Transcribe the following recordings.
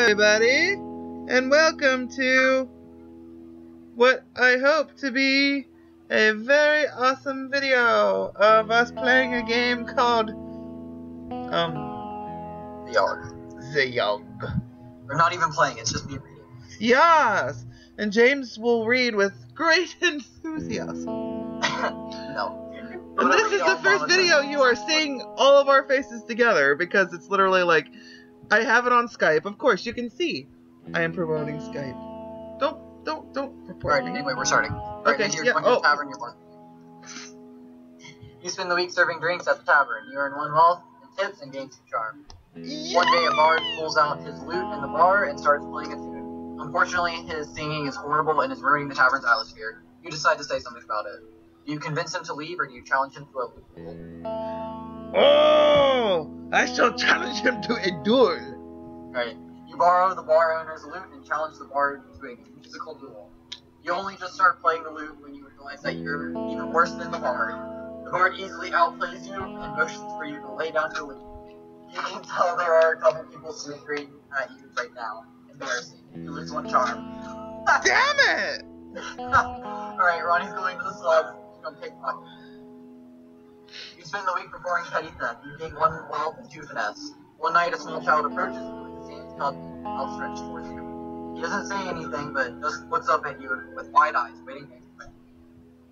everybody, and welcome to what I hope to be a very awesome video of us playing a game called Yawhg. We're not even playing, it's just me reading. Yes, and James will read with great enthusiasm. No. And this is the first video you are seeing all of our faces together, because it's literally like, I have it on Skype. Of course, you can see I am promoting Skype. Don't report Alright, me. anyway, we're starting. Okay, You're yeah, going to the tavern, you're born. You spend the week serving drinks at the tavern. You earn 1 wealth and tips and gain 2 charm. Yeah. One day, a bard pulls out his lute in the bar and starts playing a tune. Unfortunately, his singing is horrible and is ruining the tavern's atmosphere. You decide to say something about it. Do you convince him to leave, or do you challenge him to a duel? Oh, I shall challenge him to a duel. Right. You borrow the bar owner's lute and challenge the bard to a musical duel. You only just start playing the lute when you realize that you're even worse than the bard. The bard easily outplays you and motions for you to lay down your lute. You can tell there are a couple people snickering at you right now. Embarrassing. You lose 1 charm. Damn it! Alright, Ronnie's going to the slums. He's going to pickpocket. You spend the week performing petty theft. You gain 1 wealth and 2 finesse. One night, a small child approaches you with his hands outstretched towards you. He doesn't say anything, but just looks up at you with wide eyes, waiting to expect.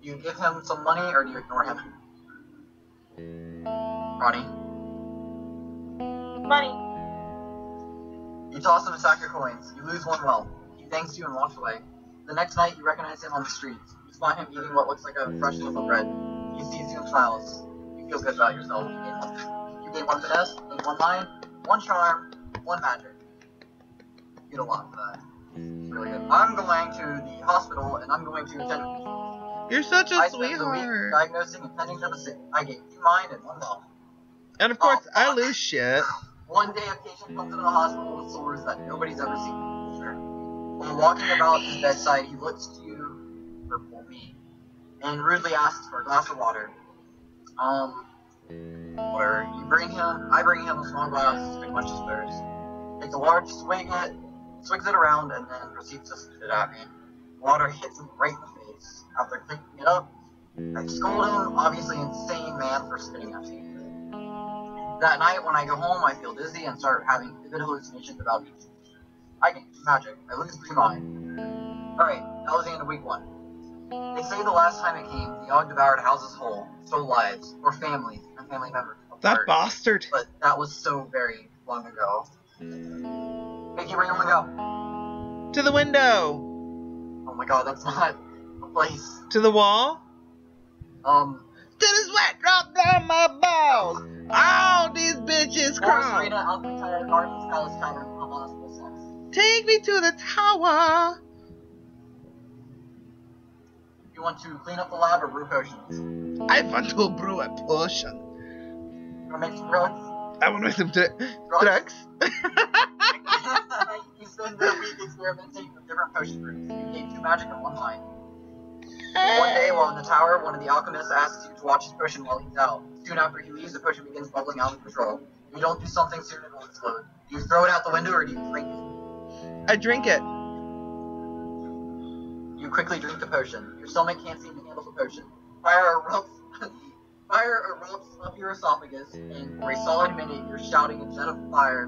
Do you give him some money, or do you ignore him? Ronnie? Money. You toss him a sack of coins. You lose 1 wealth. He thanks you and walks away. The next night, you recognize him on the streets. You spot him eating what looks like a fresh loaf of bread. He sees you and smiles. You feel good about yourself. You gain 1 finesse, gain 1 mind, 1 charm, 1 magic. You get a lot for that. It's really good. I'm going to the hospital, and I'm going to attend. You're such a I spend the week sweetheart. diagnosing and tending to the sick. I gain 2 mind and 1 wealth. And of course, I lose shit. One day, a patient comes into the hospital with sores that nobody's ever seen. While walking about his bedside, he looks to you, or me, and rudely asks for a glass of water. Whatever. I bring him a small glass, big bunch of spurs. Takes a large swig swigs it around, and then proceeds to spit it at me. Water hits him right in the face. After picking it up, I scold him, obviously insane man, for spitting at me. That night, when I go home, I feel dizzy and start having vivid hallucinations about me. I gain magic. I lose 3 mind. Alright, that was the end of week 1. They say the last time it came, the Yawhg devoured houses whole, stole lives, or families, and family members. That bastard. But that was so very long ago. Mickey, where you wanna go? To the window. Oh my god, that's not a place. To the wall. To the sweat drop down my balls. All these bitches crawl. Arena, Alcantara, Gardens, Palace Tavern, Hospital Sex. Take me to the tower. You want to clean up the lab or brew potions? I want to brew a potion. You wanna make some drugs? I want to make some drugs. You spend the week experimenting with different potion brews. You gain 2 magic and 1 mind. One day, while in the tower, one of the alchemists asks you to watch his potion while he's out. Soon after he leaves, the potion begins bubbling out of control. If you don't do something soon, it will explode. Do you throw it out the window, or do you drink it? I drink it. You quickly drink the potion. Your stomach can't seem to handle the potion. Fire erupts up your esophagus, and for a solid minute, you're shooting a jet of fire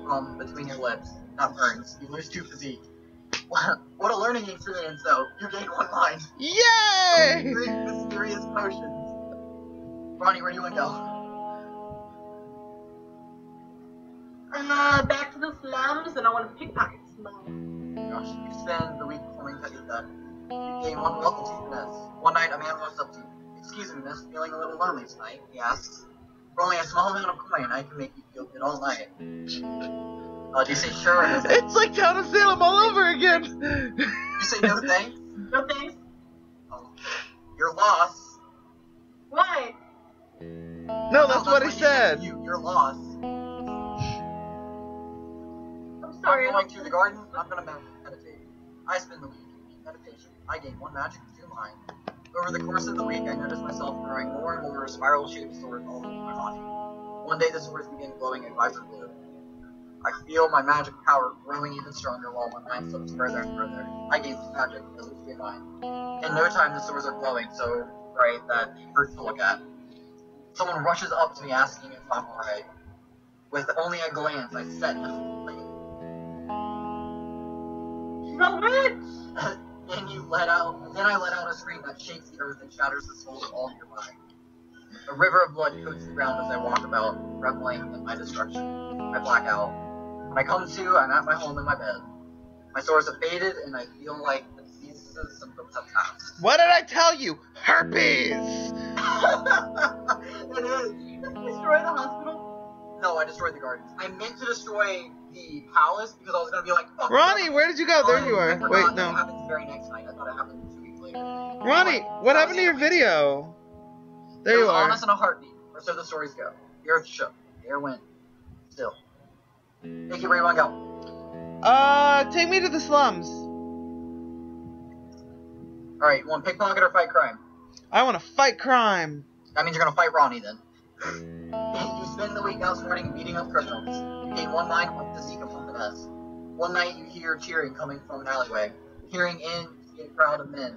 from between your lips. That burns. You lose 2 physique. What a learning experience, though. You gain 1 mind. Yay! You drink mysterious potions. Ronnie, where do you want to go? Back to the slums, and I want to pickpocket some. Gosh, you spend the week performing petty theft. You gain 1 wealth and 2 finesse. One night, a man walks up to you. Excuse me, miss, feeling a little lonely tonight, he asks. For only a small amount of coin, I can make you feel good all night. Do you say sure? It's like Town of Salem all over again. You say no thanks? No thanks. You're lost. Why? No, that's what he said. You're lost. I'm sorry. I'm going to the garden. I'm going to meditate. I spend the week in meditation. I gain 1 magic and 2 mind. Over the course of the week, I notice myself growing more and more spiral-shaped swords all over my body. One day, the swords begin glowing a vibrant blue. I feel my magic power growing even stronger while my mind slips further and further. I gain magic, it looks to mine. In no time, the swords are glowing so bright that it hurts to look at. Someone rushes up to me asking if I'm alright. With only a glance, I set him free. The witch! Then I let out a scream that shakes the earth and shatters the souls of all nearby. A river of blood coats the ground as I walk about, reveling in my destruction. I black out. When I come to, I'm at my home in my bed. My sores have faded, and I feel like the disease's symptoms have passed. What did I tell you? Herpes! It is. Did you destroy the hospital? No, I destroyed the gardens. I meant to destroy the palace because I was gonna be like, fuck. Ronnie, where did you go? There you I are. forgot Wait, that It no. happened the very next night. I thought it happened 2 weeks later. Ronnie, what happened to your video? There It you was on are. us in a heartbeat, or so the stories go. The earth shook. The air went still. Take it where you want to go. Take me to the slums. Alright, you want pickpocket or fight crime? I want to fight crime. That means you're gonna fight Ronnie then. You spend the week outsmarting and beating up criminals. You gain one mind, one physique, and one finesse. One night you hear cheering coming from an alleyway. Peering in, you see a crowd of men.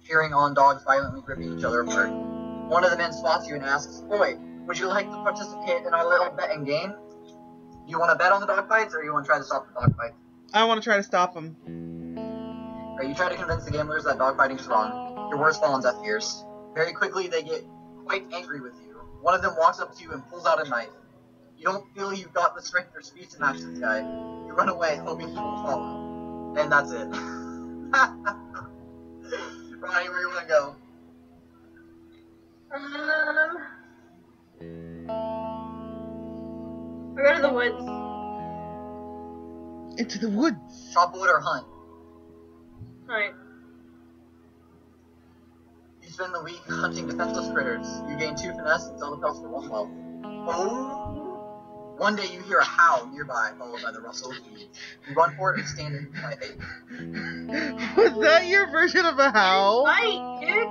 Cheering on dogs violently gripping each other apart. One of the men spots you and asks, "Boy, would you like to participate in our little betting game? Do you want to bet on the dogfights, or do you want to try to stop the dogfights?" I want to try to stop him. Right, you try to convince the gamblers that dogfighting is wrong. Your words fall on deaf ears. Very quickly, they get quite angry with you. One of them walks up to you and pulls out a knife. You don't feel you've got the strength or speed to match this guy. You run away, hoping he will follow. And that's it. Ronnie, where you want to go? I go to the woods. Into the woods. Chop wood or hunt? Alright. You spend the week hunting defenseless critters. You gain 2 finesse and sell the pelts for 1 wealth. Oh! One day you hear a howl nearby, followed by the rustle of weeds. You run for it and stand in my face. Was that your version of a howl? Fight, dude!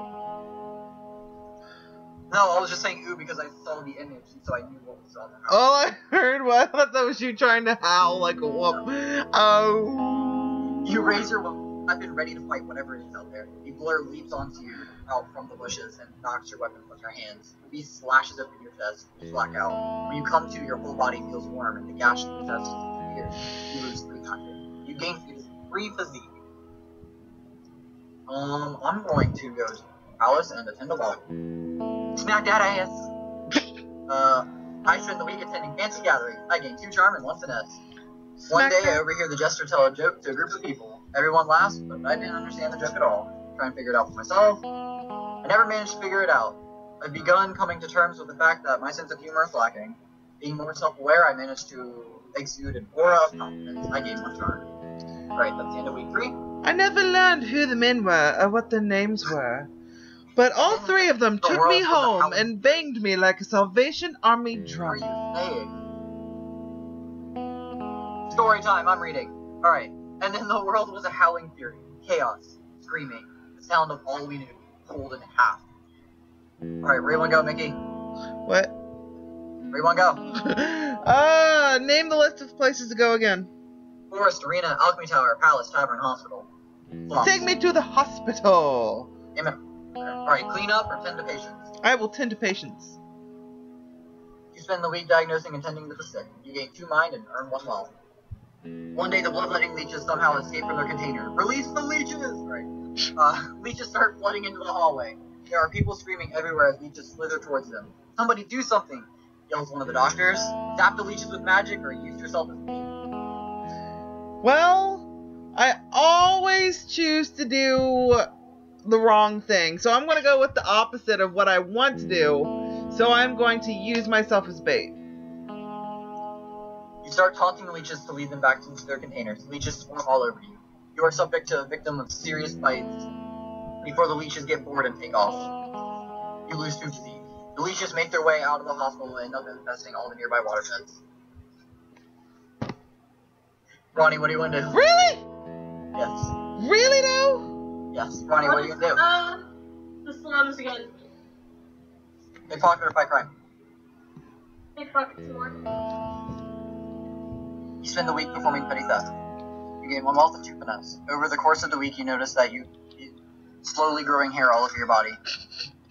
No, I was just saying ooh because I saw the image, and so I knew what was on the house. All I heard was, I thought that was you trying to howl like a whoop. Oh. You raise your weapon ready to fight whatever it is out there. A blur leaps onto you out from the bushes and knocks your weapon from your hands. The beast slashes open your chest. You black out. When you come to, your whole body feels warm and the gash in your chest disappears. You lose 3 magic. You gain 3 physique. I'm going to go to the palace and attend a ball. Smack that ass! I spend the week attending fancy gatherings. I gain 2 charm and 1 finesse. One day I overhear the jester tell a joke to a group of people. Everyone laughs, but I didn't understand the joke at all. Try and figure it out for myself. I never managed to figure it out. I've begun coming to terms with the fact that my sense of humor is lacking. Being more self-aware, I managed to exude an aura of confidence. I gained 1 charm. Right, that's the end of week 3. I never learned who the men were or what their names were. But all 3 of them took me home and banged me like a Salvation Army What are drum. you saying? Story time, I'm reading. Alright. And then the world was a howling fury. Chaos. Screaming. The sound of all we knew. Pulled in half. Alright, where you wanna go, Mickey? What? Where you wanna go? Name the list of places to go again. Forest, arena, alchemy tower, palace, tavern, hospital. Slums. Take me to the hospital. Alright, clean up or tend to patients. I will tend to patients. You spend the week diagnosing and tending to the sick. You gain 2 mind and earn 1 wealth. One day the bloodletting leeches somehow escape from their container. Release the leeches! Right. Leeches start flooding into the hallway. There are people screaming everywhere as leeches slither towards them. Somebody do something! Yells one of the doctors. Zap the leeches with magic or use yourself as bait. Well, I always choose to do the wrong thing. So I'm going to go with the opposite of what I want to do. So I'm going to use myself as bait. You start taunting the leeches to lead them back into their containers. Leeches swarm all over you. You are subject to a victim of serious bites before the leeches get bored and take off. You lose 2 disease. The leeches make their way out of the hospital and end up infesting all the nearby watersheds. Ronnie, what do you want to do? Really? Yes. Really though? Yes. Ronnie, what are you going to do? The slums again. Pickpocket or fight crime? Pickpocket some more. You spend the week performing petty theft. You gain 1 wealth and 2 finesse. Over the course of the week, you notice that you slowly growing hair all over your body.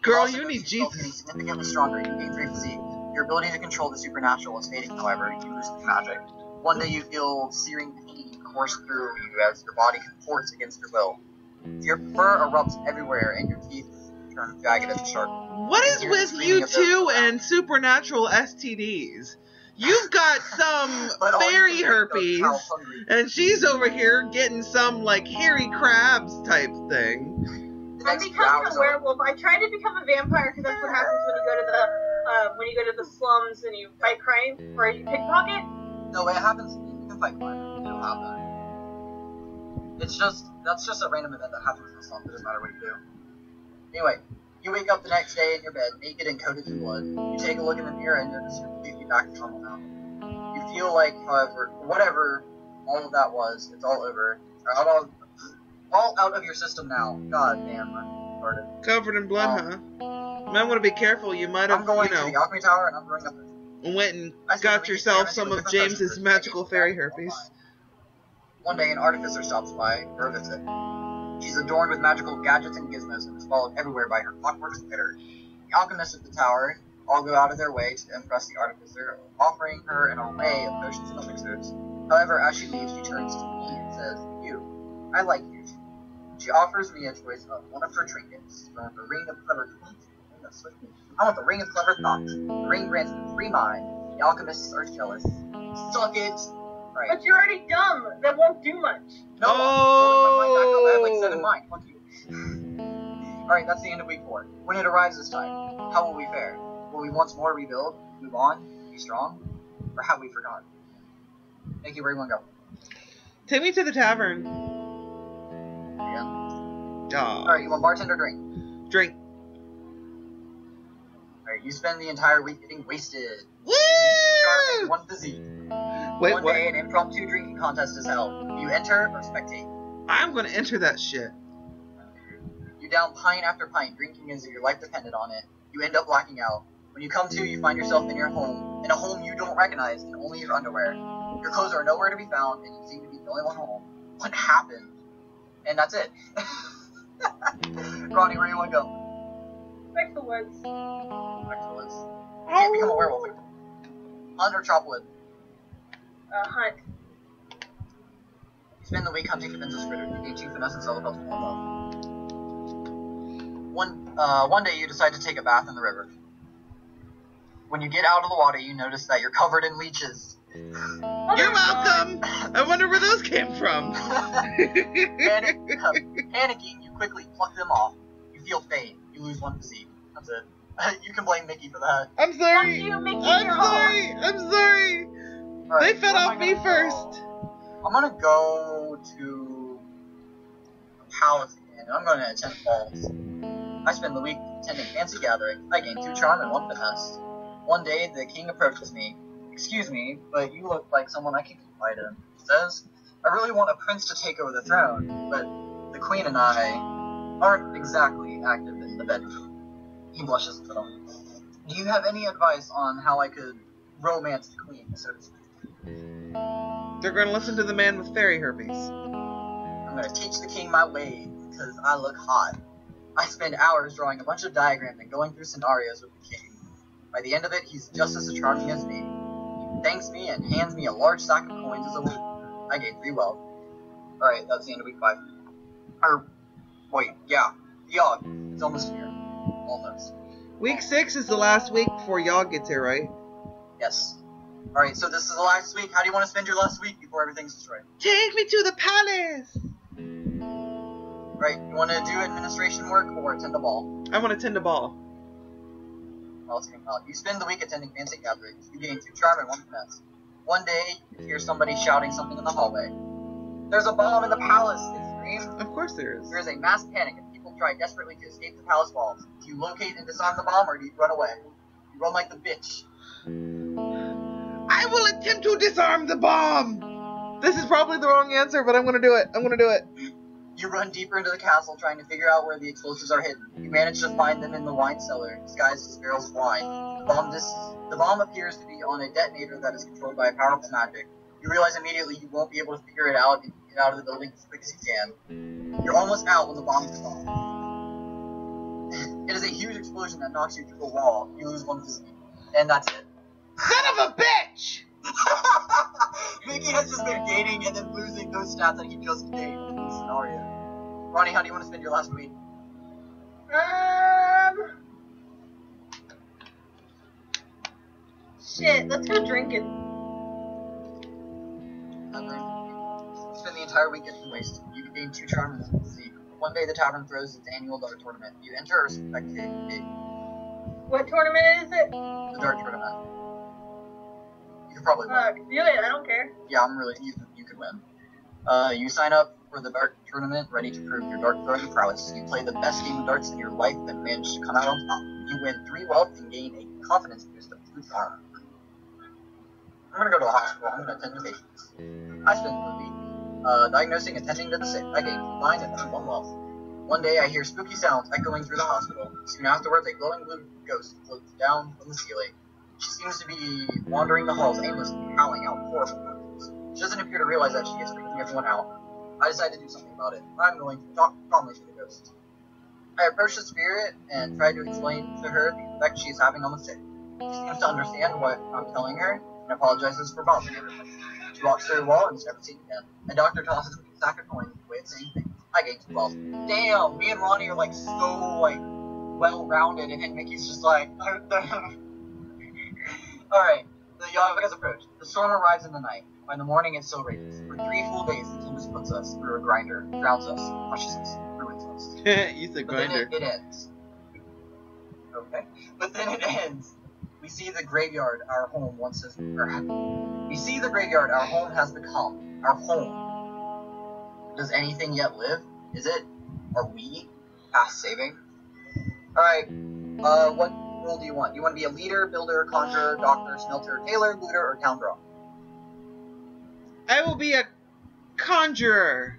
Girl, you need Jesus. Getting significantly stronger. You gain 3 physique. Your ability to control the supernatural is fading, however. You lose 3 magic. One day you feel searing pain course through you as your body contorts against your will. Your fur erupts everywhere and your teeth turn jagged and sharp. What is with you two and supernatural STDs? You've got some fairy herpes, and she's over here getting some, like, hairy crabs type thing. I'm becoming a werewolf. I tried to become a vampire because that's what happens when you go to the slums and you fight crime or you pickpocket. No, it happens. You can fight crime. It'll happen. That's just a random event that happens in the slums. It doesn't matter what you do. Anyway, you wake up the next day in your bed, naked and coated in blood. You take a look in the mirror and you're just completely back to normal now. You feel like, however, whatever all of that was, it's all over. All out of your system now. God damn, I'm started. Covered in blood, huh? Might want to be careful. You might have, I'm going to the Yawhg Tower and I'm going up there. Went and got yourself some of James's magical fairy herpes. One day, an artificer stops by for a visit. She's adorned with magical gadgets and gizmos and is followed everywhere by her clockwork spitter. The alchemists at the tower all go out of their way to impress the artificer, offering her an array of potions and elixirs. However, as she leaves, she turns to me and says, "You, I like you." She offers me a choice of one of her trinkets, from the ring of clever thoughts. I want the ring of clever thoughts. The ring grants me 3 mind. The alchemists are jealous. Suck it. Right. But you're already dumb. That won't do much. No, I have like 7 mind. Fuck you. Alright, that's the end of week 4. When it arrives this time, how will we fare? Will we once more rebuild, move on, be strong? Or have we forgotten? Thank you, where you want to go? Take me to the tavern. Yeah. Alright, you want bartender drink? Drink. Alright, you spend the entire week getting wasted. Woo! Charming 1 physique. Wait, One day, an impromptu drinking contest is held. You enter or spectate? I'm gonna enter that shit. You down pint after pint, drinking as if your life depended on it. You end up blacking out. When you come to, you find yourself in your home, in a home you don't recognize, in only your underwear. Your clothes are nowhere to be found, and you seem to be the only one home. What happened? And that's it. Ronnie, where do you want to go? Back to the woods. Back to the woods. You can't become a werewolf. Hunt or chop wood? Hunt. You spend the week hunting defenseless critters. You gain 2 finesse and sell the to 1 love. One day you decide to take a bath in the river. When you get out of the water, you notice that you're covered in leeches. You're welcome! I wonder where those came from. Panicking, you quickly pluck them off. You feel faint. You lose 1 physique. That's it. You can blame Mickey for that. I'm sorry. Fuck you, Mickey, I'm sorry. Right, they fed off me first. I'm gonna go to the palace again, and I'm gonna attend balls. I spend the week attending fancy gatherings. I gain 2 charm and 1 finesse. One day, the king approaches me. "Excuse me, but you look like someone I can confide in." He says, "I really want a prince to take over the throne, but the queen and I aren't exactly active in the bedroom." He blushes a little. "Do you have any advice on how I could romance the queen, so to speak?" They're gonna listen to the man with fairy herpes. "I'm gonna teach the king my ways, because I look hot. I spend hours drawing a bunch of diagrams and going through scenarios with the king. By the end of it, he's just as charming as me. He thanks me and hands me a large stack of coins as a reward. I gain 3 wealth." Alright, that's the end of week 5. Wait, yeah. Yawhg. It's almost here. Almost. Week 6 is the last week before Yawhg gets here, right? Yes. Alright, so this is the last week. How do you want to spend your last week before everything's destroyed? Take me to the palace! Right, you want to do administration work or attend a ball? I want to attend a ball. Well, let's think about it. You spend the week attending fancy gatherings. You gain 2 charm and 1 finesse. One day, you hear somebody shouting something in the hallway. "There's a bomb in the palace!" they scream. Of course there is. There is a mass panic and people try desperately to escape the palace walls. Do you locate and disarm the bomb or do you run away? You run like the bitch. I will attempt to disarm the bomb! This is probably the wrong answer, but I'm gonna do it. I'm gonna do it. You run deeper into the castle trying to figure out where the explosives are hidden. You manage to find them in the wine cellar, disguised as barrels of wine. The bomb appears to be on a detonator that is controlled by a powerful magic. You realize immediately you won't be able to figure it out and get out of the building as quick as you can. You're almost out when the bomb goes off. It is a huge explosion that knocks you through the wall. You lose 1 physique. And that's it. Son of a bitch! Mickey has just been gaining and then losing those stats that he just gained in this scenario. Ronnie, how do you want to spend your last week? Shit, let's go drinking. Spend the entire week getting wasted. You can gain 2 charms and physique. One day the tavern throws its annual dart tournament. You enter or spectate. What tournament is it? The dart tournament. You could probably win. Do it, I don't care. Yeah, you could win. You sign up for the dart tournament, ready to prove your dart throwing prowess. You play the best game of darts in your life and manage to come out on top. You win 3 wealth and gain a confidence boost of 2 charm. I'm gonna go to the hospital. I'm gonna attend to patients. I spend the week diagnosing and attending to the sick. I gain 9 and 1 wealth. One day I hear spooky sounds echoing through the hospital. Soon afterwards, a glowing blue ghost floats down from the ceiling. She seems to be wandering the halls aimlessly, howling out horrible noises. She doesn't appear to realize that she is freaking everyone out. I decide to do something about it. I'm going to talk calmly to the ghost. I approach the spirit and try to explain to her the effect she is having on the sick. She seems to understand what I'm telling her and apologizes for bothering everyone. She walks through the wall and is never seen again. A doctor tosses me a sack of coins with the way of saying things. I gain 2 wealth. Damn, me and Ronnie are like so like well-rounded, and then Mickey's just like. Alright, the Yawhg has approached. The storm arrives in the night. By the morning, it still rages. For 3 full days, the tempest puts us through a grinder, drowns us, crushes us, ruins us. You said grinder. But then it ends. Okay. But then it ends. We see the graveyard our home once has We see the graveyard our home has become. Our home. Does anything yet live? Is it? Are we past saving? Alright. What role do you want? Do you want to be a leader, builder, conjurer, doctor, smelter, tailor, looter, or town draw? I will be a conjurer.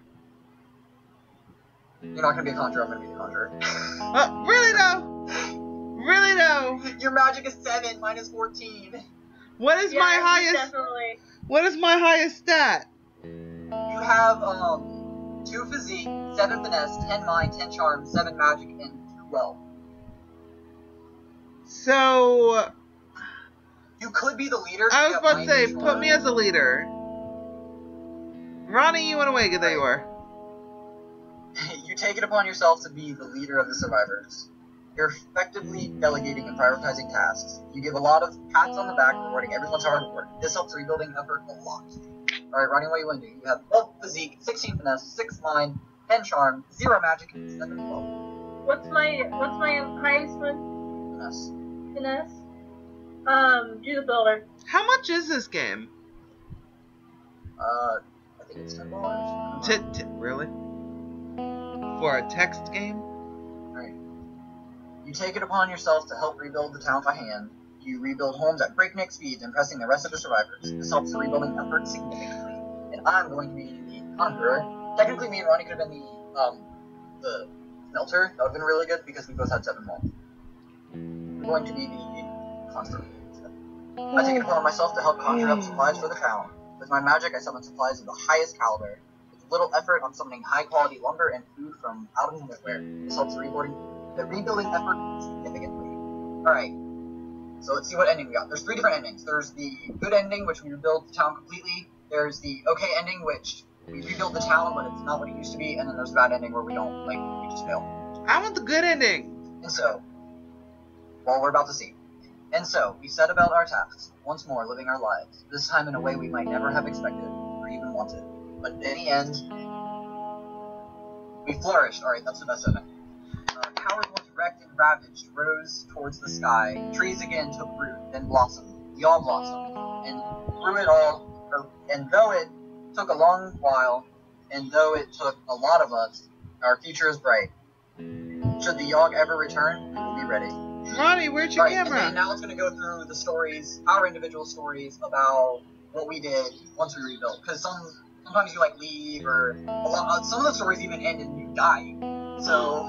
You're not going to be a conjurer, I'm going to be a conjurer. Really though? Really though? Your magic is 7, mine is 14. What is my highest? Definitely. What is my highest stat? You have 2 physique, 7 finesse, 10 mind, 10 charm, 7 magic, and 2 wealth. So you could be the leader. I was about to say, put me as a leader. Ronnie, you went away. There you are. You take it upon yourself to be the leader of the survivors. You're effectively delegating and prioritizing tasks. You give a lot of pats on the back, rewarding everyone's hard work. This helps rebuilding effort a lot. Alright, Ronnie, what do you want to do? You have 12 physique, 16 finesse, 6 mind, 10 charm, 0 magic, and 7 wealth. What's my highest one? Finesse. Finesse? Do the builder. How much is this game? I think it's $10. Really? For a text game? Alright. You take it upon yourself to help rebuild the town by hand. You rebuild homes at breakneck speeds, impressing the rest of the survivors. This helps the rebuilding effort significantly. And I'm going to be the conjurer. Technically, me and Ronnie could have been the smelter. That would have been really good because we both had 7 wealth. I'm going to be the conjurer. I take it upon myself to help conjure up supplies for the town. With my magic, I summon supplies of the highest caliber. With little effort, I'm summoning high-quality lumber and food from out of nowhere. This helps the rebuilding effort significantly. Alright, so let's see what ending we got. There's 3 different endings. There's the good ending, which we rebuild the town completely. There's the okay ending, which we rebuild the town, but it's not what it used to be. And then there's the bad ending, where we don't, we just fail. I want the good ending. And so, well, we're about to see. And so, we set about our tasks, once more living our lives, this time in a way we might never have expected, or even wanted. But in the end, we flourished. Alright, that's the best ending. Towers once wrecked and ravaged rose towards the sky. Trees again took root, then blossomed. We all blossomed. And through it all, and though it took a long while, and though it took a lot of us, our future is bright. Should the Yawhg ever return, we will be ready. Ronnie, where's your camera? And now it's going to go through the stories, our individual stories about what we did once we rebuilt. Because sometimes you leave, or some of the stories even end and you die. So,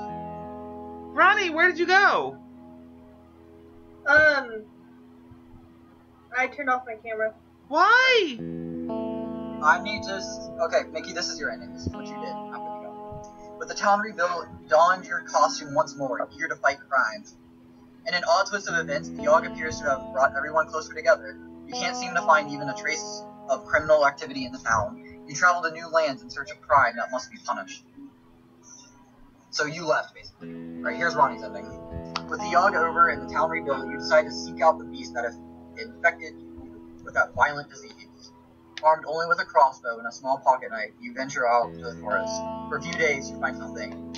Ronnie, where did you go? I turned off my camera. Why? I need to. Okay, Mickey, this is your ending. This is what you did after we go. With the town rebuilt, you donned your costume once more, eager to fight crime. In an odd twist of events, the Yawhg appears to have brought everyone closer together. You can't seem to find even a trace of criminal activity in the town. You travel to new lands in search of crime that must be punished. So you left, basically. Alright, here's Ronnie's ending. With the Yawhg over and the town rebuilt, you decide to seek out the beast that has infected you with that violent disease. Armed only with a crossbow and a small pocket knife, you venture out to the forest. For a few days, you find nothing.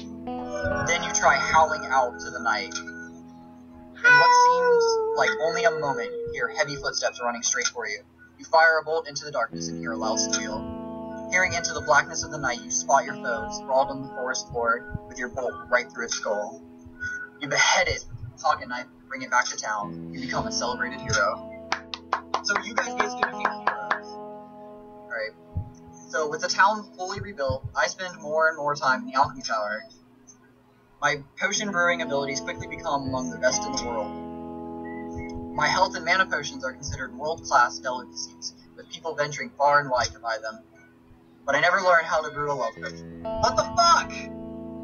Then you try howling out to the night. In what seems like only a moment, you hear heavy footsteps running straight for you. You fire a bolt into the darkness and hear a loud squeal. Peering into the blackness of the night, you spot your foe, sprawled on the forest floor, with your bolt right through its skull. You behead it with a pocket knife and bring it back to town. You become a celebrated hero. So you guys basically became heroes. Alright. So with the town fully rebuilt, I spend more and more time in the alchemy tower. My potion brewing abilities quickly become among the best in the world. My health and mana potions are considered world-class delicacies, with people venturing far and wide to buy them. But I never learned how to brew a love potion. What the fuck?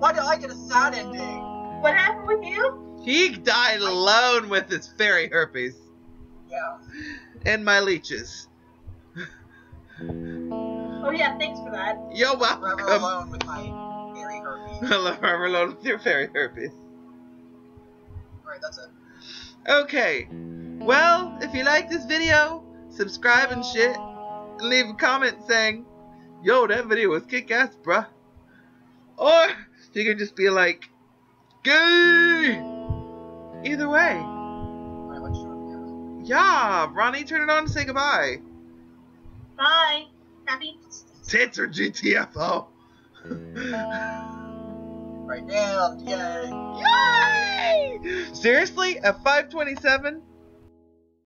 Why did I get a sad ending? What happened with you? He died alone with his fairy herpes. Yeah. And my leeches. Oh yeah, thanks for that. You're Forever welcome. alone with my fairy herpes. Forever alone with your fairy herpes. Alright, that's it. Okay. Well, if you like this video, subscribe and shit. And leave a comment saying, yo, that video was kick-ass, bruh. Or you can just be like, gay! Either way. Alright, let's show it. Yeah, Ronnie, turn it on to say goodbye. Bye. Happy. Tits or GTFO. Right down, yay! Yay! Seriously, at 5:27,